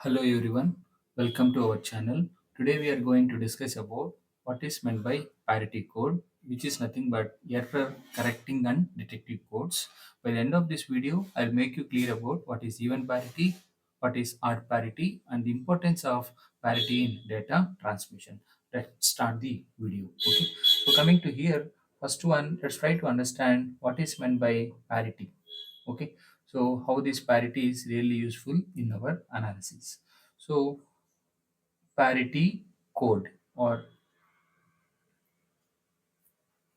Hello everyone, welcome to our channel. Today we are going to discuss about what is meant by parity code, which is nothing but error correcting and detective codes. By the end of this video, I'll make you clear about what is even parity, what is odd parity, and the importance of parity in data transmission. Let's start the video. Okay. So coming to here, first one, let's try to understand what is meant by parity. Okay, so how this parity is really useful in our analysis. So parity code, or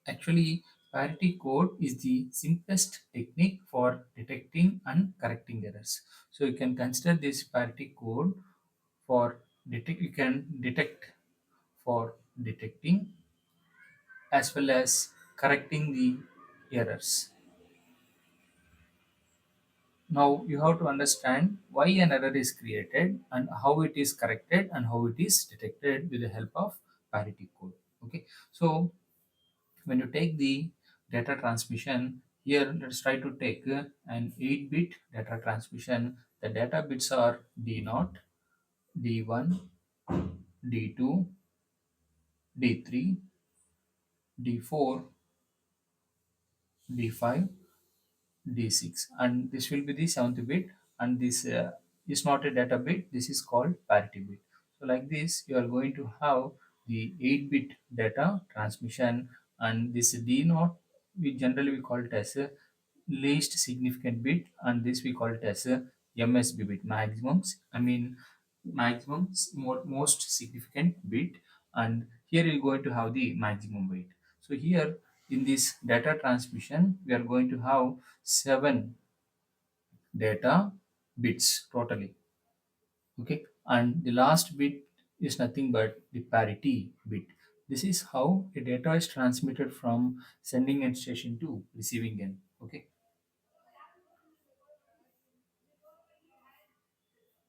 actually parity code is the simplest technique for detecting and correcting errors. So you can consider this parity code for detect, you can detect for detecting as well as correcting the errors. Now you have to understand why an error is created and how it is corrected and how it is detected with the help of parity code. Okay, so when you take the data transmission, here let's try to take an 8-bit data transmission. The data bits are D0, D1, D2, D3, D4, D5, D6, and this will be the 7th bit, and this is not a data bit, this is called parity bit. So like this you are going to have the 8-bit data transmission, and this D0 we call it as a least significant bit, and this we call it as a MSB bit, most significant bit, and here you're going to have the maximum weight. So here in this data transmission we are going to have 7 data bits totally. Okay, and the last bit is nothing but the parity bit. This is how a data is transmitted from sending end station to receiving end. Okay,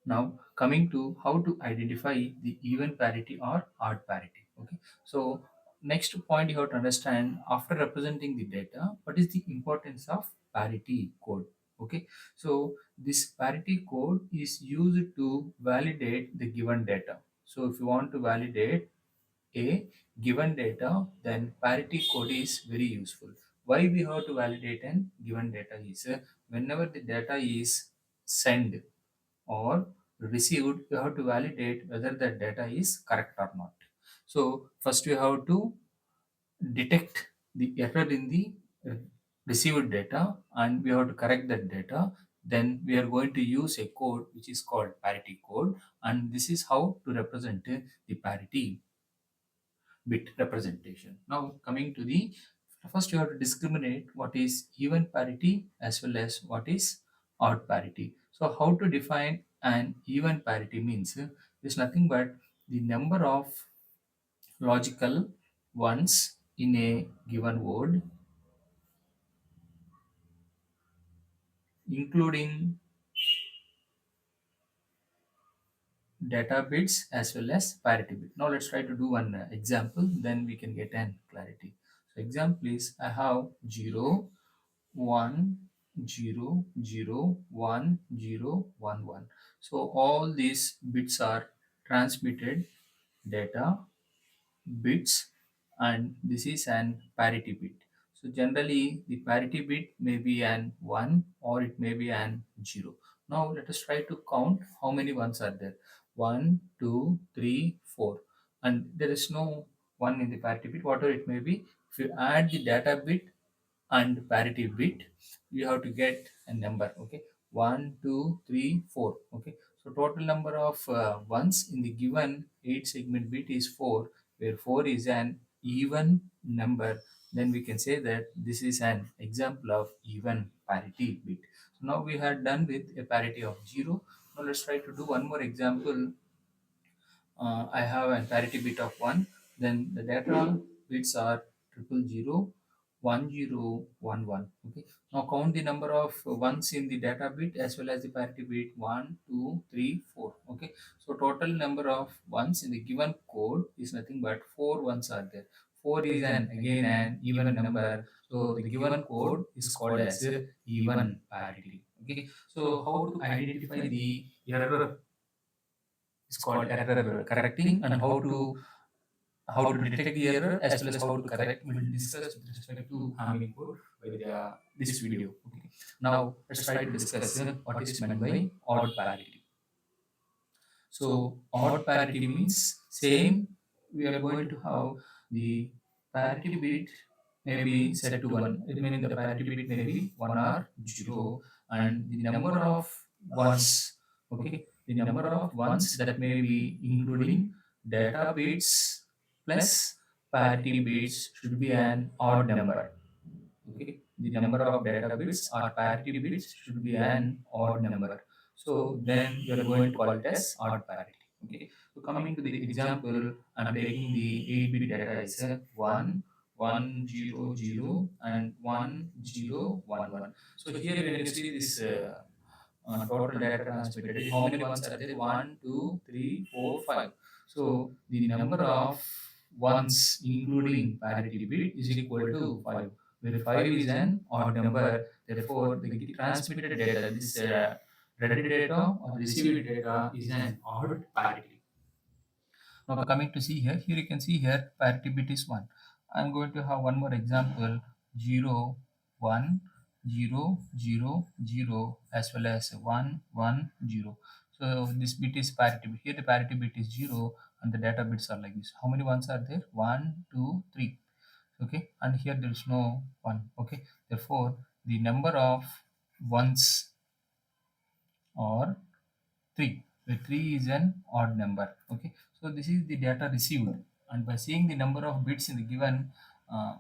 now coming to how to identify the even parity or odd parity. Okay, so next point you have to understand, after representing the data, what is the importance of parity code. Okay, so this parity code is used to validate the given data. So if you want to validate a given data, then parity code is very useful. Why we have to validate an given data is whenever the data is sent or received, you have to validate whether that data is correct or not. So first you have to detect the error in the uh, received data, and we have to correct that data. Then we are going to use a code which is called parity code, and this is how to represent the parity bit representation. Now coming to the, first you have to discriminate what is even parity as well as what is odd parity. So how to define an even parity means is nothing but the number of logical ones in a given word, including data bits as well as parity bit. Now let's try to do one example, then we can get an clarity. So example is, I have 0 1 0 0 1 0 1 1. So all these bits are transmitted data bits, and this is an parity bit. So generally the parity bit may be an 1 or it may be an 0. Now let us try to count how many ones are there. 1 2 3 4, and there is no 1 in the parity bit, whatever it may be. If you add the data bit and parity bit, you have to get a number. Okay, 1 2 3 4. Okay, so total number of ones in the given 8 segment bit is 4, where 4 is an even number. Then we can say that this is an example of even parity bit. So now we had done with a parity of 0. Now let's try to do one more example. I have a parity bit of 1, then the data bits are 000, 1011. Okay, now count the number of ones in the data bit as well as the parity bit, 1 2 3 4. Okay, so total number of ones in the given code is nothing but 4 ones are there. 4 is an again an even number, so the given code is called as even parity. Okay, so how to identify the error It's called error correcting, and how to detect the error as well as how to correct. We'll discuss with respect to Hamming code by this video. Okay. Now let's try to discuss what is meant by odd parity. So odd parity means same. We are going to have the parity bit may be set to 1. It means the parity bit may be 1 or 0, and the number of ones, okay, the number of ones that may be including data bits plus parity bits should be an odd number. Okay, the number of data bits or parity bits should be an odd number. So then you are going to call it as odd parity. Okay, so coming to the example, I'm taking the 8-bit data is 1 1 0 0 and 1 0 1 1. So here when you see this total data transmitted, how many ones are there? 1 2 3 4 5. So the number of ones including parity bit is equal to 5, where 5 is an odd number. Therefore, the transmitted data, this read data or received data, is an odd parity. Now coming to see here, here you can see here parity bit is 1. I'm going to have one more example, 0 1 0 0 0 as well as 1 1 0. So this bit is parity bit. Here the parity bit is 0 and the data bits are like this. How many ones are there? 1 2 3. Okay, and here there is no 1. Okay, therefore the number of ones are 3, where 3 is an odd number. Okay, so this is the data received, and by seeing the number of bits in the given uh,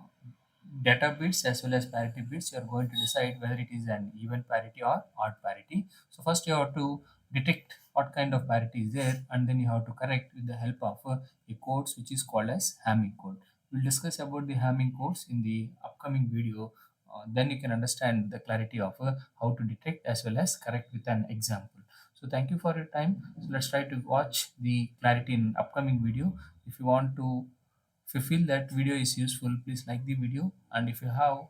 data bits as well as parity bits, you are going to decide whether it is an even parity or odd parity. So first you have to detect what kind of parity is there, and then you have to correct with the help of a codes which is called as Hamming code. We'll discuss about the Hamming codes in the upcoming video. Then you can understand the clarity of how to detect as well as correct with an example. So thank you for your time. So let's try to watch the clarity in upcoming video. If you feel that video is useful, please like the video, and if you have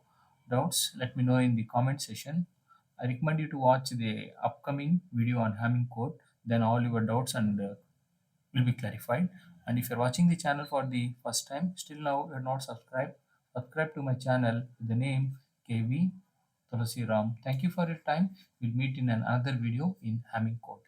doubts, let me know in the comment section. I recommend you to watch the upcoming video on Hamming code, then all your doubts and will be clarified. And if you're watching the channel for the first time, still now you're not subscribed, subscribe to my channel with the name KV Tulasi Ram. Thank you for your time. We'll meet in another video in Hamming code.